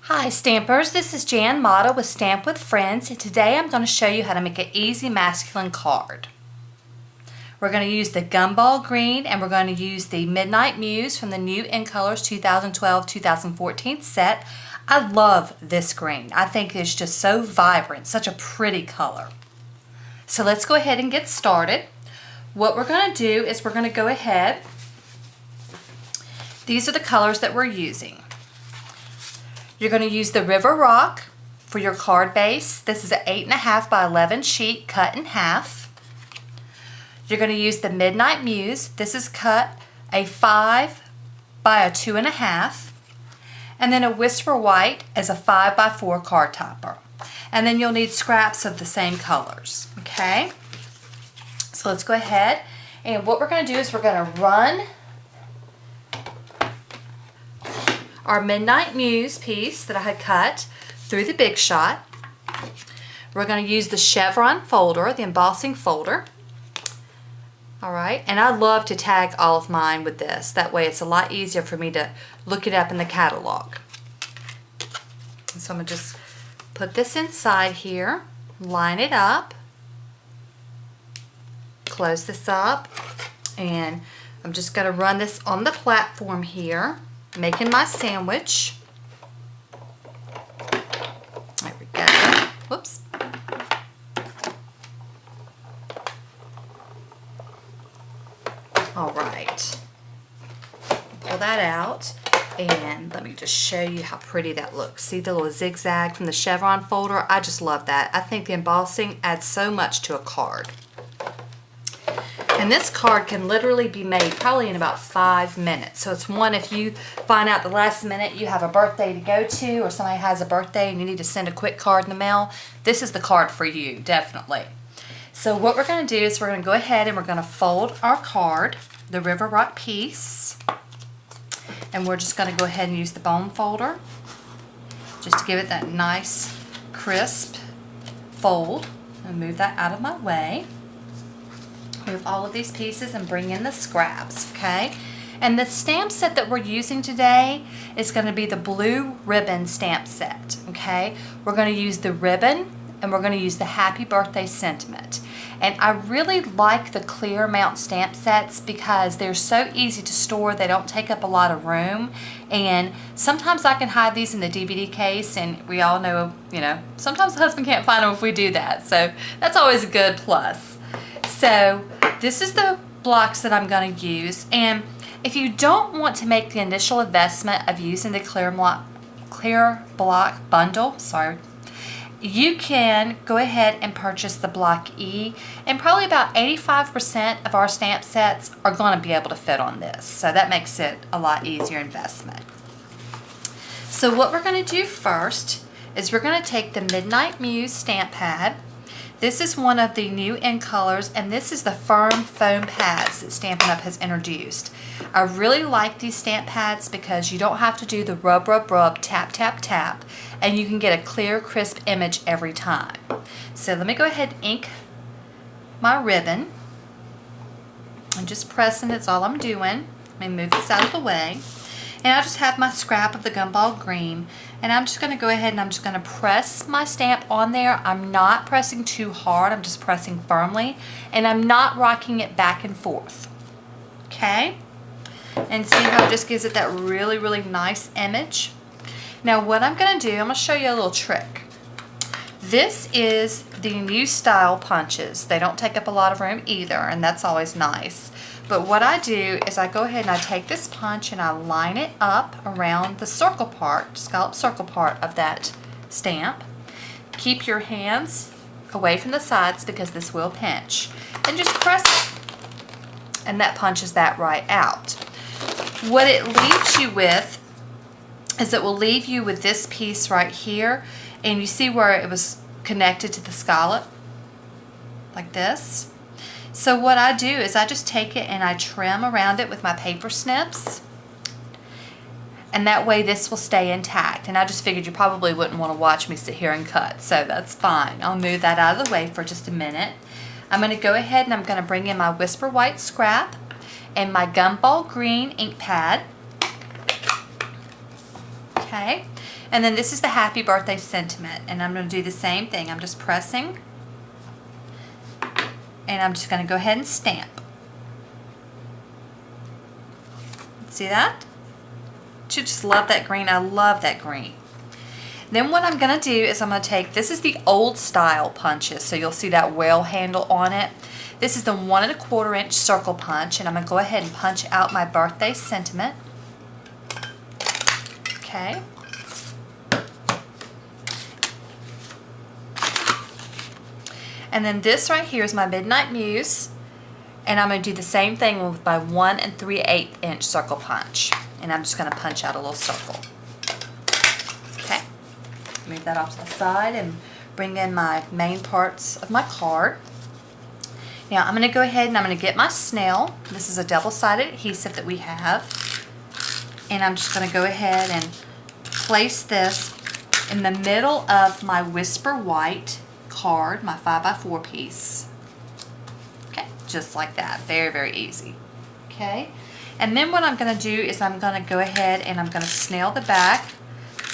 Hi Stampers, this is Jan Mata with Stamp with Friends, and today I'm going to show you how to make an easy masculine card. We're going to use the Gumball Green and we're going to use the Midnight Muse from the new In Colors 2012-2014 set. I love this green. I think it's just so vibrant, such a pretty color. So let's go ahead and get started. What we're going to do is we're going to go ahead. These are the colors that we're using. You're going to use the River Rock for your card base. This is an 8.5 by 11 sheet cut in half. You're going to use the Midnight Muse. This is cut a 5 by a 2.5. And then a Whisper White as a 5 by 4 card topper. And then you'll need scraps of the same colors. Okay? So let's go ahead. And what we're going to do is we're going to run our Midnight Muse piece that I had cut through the Big Shot. We're going to use the chevron folder, the embossing folder. Alright, and I love to tag all of mine with this. That way it's a lot easier for me to look it up in the catalog. So I'm going to just put this inside here, line it up, close this up, and I'm just going to run this on the platform here, making my sandwich. There we go. Whoops. All right. Pull that out, and let me just show you how pretty that looks. See the little zigzag from the chevron folder? I just love that. I think the embossing adds so much to a card. And this card can literally be made probably in about 5 minutes. So it's one if you find out the last minute you have a birthday to go to, or somebody has a birthday and you need to send a quick card in the mail, this is the card for you, definitely. So what we're going to do is we're going to go ahead and we're going to fold our card, the River Rock piece. And we're just going to go ahead and use the bone folder just to give it that nice, crisp fold. And move that out of my way. Move all of these pieces and bring in the scraps, okay? And the stamp set that we're using today is going to be the blue ribbon stamp set, okay? We're going to use the ribbon and we're going to use the happy birthday sentiment. And I really like the clear mount stamp sets because they're so easy to store. They don't take up a lot of room. And sometimes I can hide these in the DVD case, and we all know, sometimes the husband can't find them if we do that. So that's always a good plus. So this is the blocks that I'm going to use, and if you don't want to make the initial investment of using the clear block bundle, you can go ahead and purchase the block E, and probably about 85% of our stamp sets are going to be able to fit on this, so that makes it a lot easier investment. So what we're going to do first is we're going to take the Midnight Muse stamp pad. This is one of the new In Colors, and this is the firm foam pads that Stampin' Up! Has introduced. I really like these stamp pads because you don't have to do the rub, rub, rub, tap, tap, tap, and you can get a clear, crisp image every time. So let me go ahead and ink my ribbon. I'm just pressing, it's all I'm doing. Let me move this out of the way. And I just have my scrap of the Gumball Green, and I'm just going to go ahead and I'm just going to press my stamp on there. I'm not pressing too hard, I'm just pressing firmly, and I'm not rocking it back and forth. Okay? And see how it just gives it that really, really nice image. Now what I'm going to do, I'm going to show you a little trick. This is the new style punches. They don't take up a lot of room either, and that's always nice. But what I do is I go ahead and I take this punch and I line it up around the circle part, scallop circle part of that stamp. Keep your hands away from the sides because this will pinch. And just press it. And that punches that right out. What it leaves you with is it will leave you with this piece right here. And you see where it was connected to the scallop? Like this. So what I do is I just take it and I trim around it with my paper snips, and that way this will stay intact. And I just figured you probably wouldn't want to watch me sit here and cut, so that's fine. I'll move that out of the way for just a minute. I'm going to go ahead and I'm going to bring in my Whisper White scrap and my Gumball Green ink pad. Okay, and then this is the happy birthday sentiment, and I'm going to do the same thing. I'm just pressing, and I'm just going to go ahead and stamp. See that? You just love that green. I love that green. Then what I'm going to do is I'm going to take, this is the old style punches, so you'll see that whale handle on it. This is the 1 1/4 inch circle punch, and I'm going to go ahead and punch out my birthday sentiment. Okay. And then this right here is my Midnight Muse, and I'm going to do the same thing with my 1 3/8 inch circle punch, and I'm just going to punch out a little circle. Okay, move that off to the side and bring in my main parts of my card. Now I'm going to go ahead and I'm going to get my snail. This is a double-sided adhesive that we have, and I'm just going to go ahead and place this in the middle of my Whisper White card, my 5x4 piece. Okay, just like that. Very, very easy. Okay, and then what I'm going to do is I'm going to go ahead and I'm going to snail the back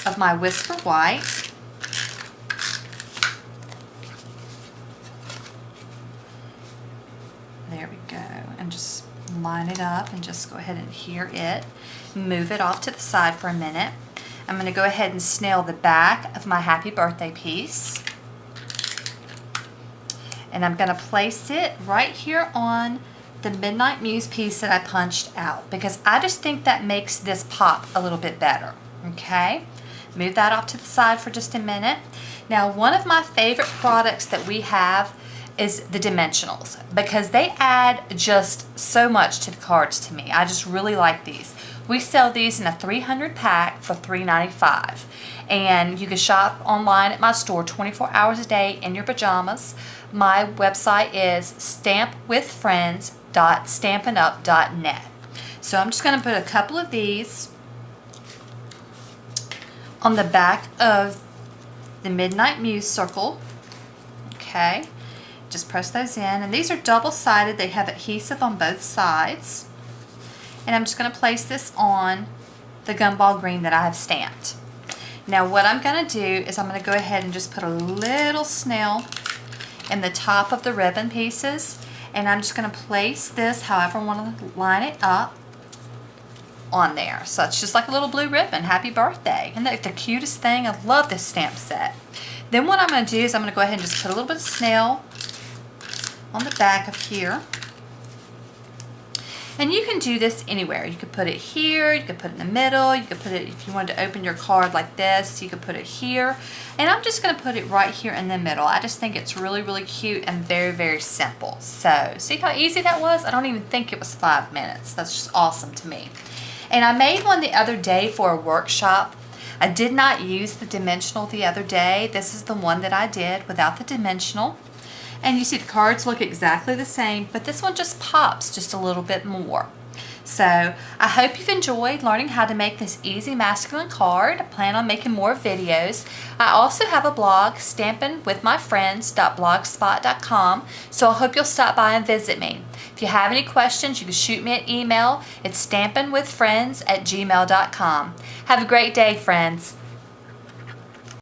of my Whisper White. There we go, and just line it up and just go ahead and adhere it. Move it off to the side for a minute. I'm going to go ahead and snail the back of my happy birthday piece. And I'm going to place it right here on the Midnight Muse piece that I punched out, because I just think that makes this pop a little bit better. Okay, move that off to the side for just a minute. Now, one of my favorite products that we have is the Dimensionals, because they add just so much to the cards to me. I just really like these. We sell these in a 300 pack for $3.95, and you can shop online at my store 24 hours a day in your pajamas. My website is stampwithfriends.stampinup.net. So I'm just going to put a couple of these on the back of the Midnight Muse circle. Okay, just press those in, and these are double-sided. They have adhesive on both sides. And I'm just going to place this on the gumball green that I have stamped. Now what I'm going to do is I'm going to go ahead and just put a little snail in the top of the ribbon pieces, and I'm just going to place this however I want to line it up on there. So it's just like a little blue ribbon. Happy birthday. Isn't that the cutest thing? I love this stamp set. Then what I'm going to do is I'm going to go ahead and just put a little bit of snail on the back of here. And you can do this anywhere. You could put it here, you could put it in the middle, you could put it, if you wanted to open your card like this, you could put it here. And I'm just going to put it right here in the middle. I just think it's really, really cute and very, very simple. So, see how easy that was? I don't even think it was 5 minutes. That's just awesome to me. And I made one the other day for a workshop. I did not use the dimensional the other day. This is the one that I did without the dimensional. And you see the cards look exactly the same, but this one just pops just a little bit more. So I hope you've enjoyed learning how to make this easy masculine card. I plan on making more videos. I also have a blog, stampinwithmyfriends.blogspot.com, so I hope you'll stop by and visit me. If you have any questions, you can shoot me an email. It's stampinwithfriends@gmail.com. Have a great day, friends.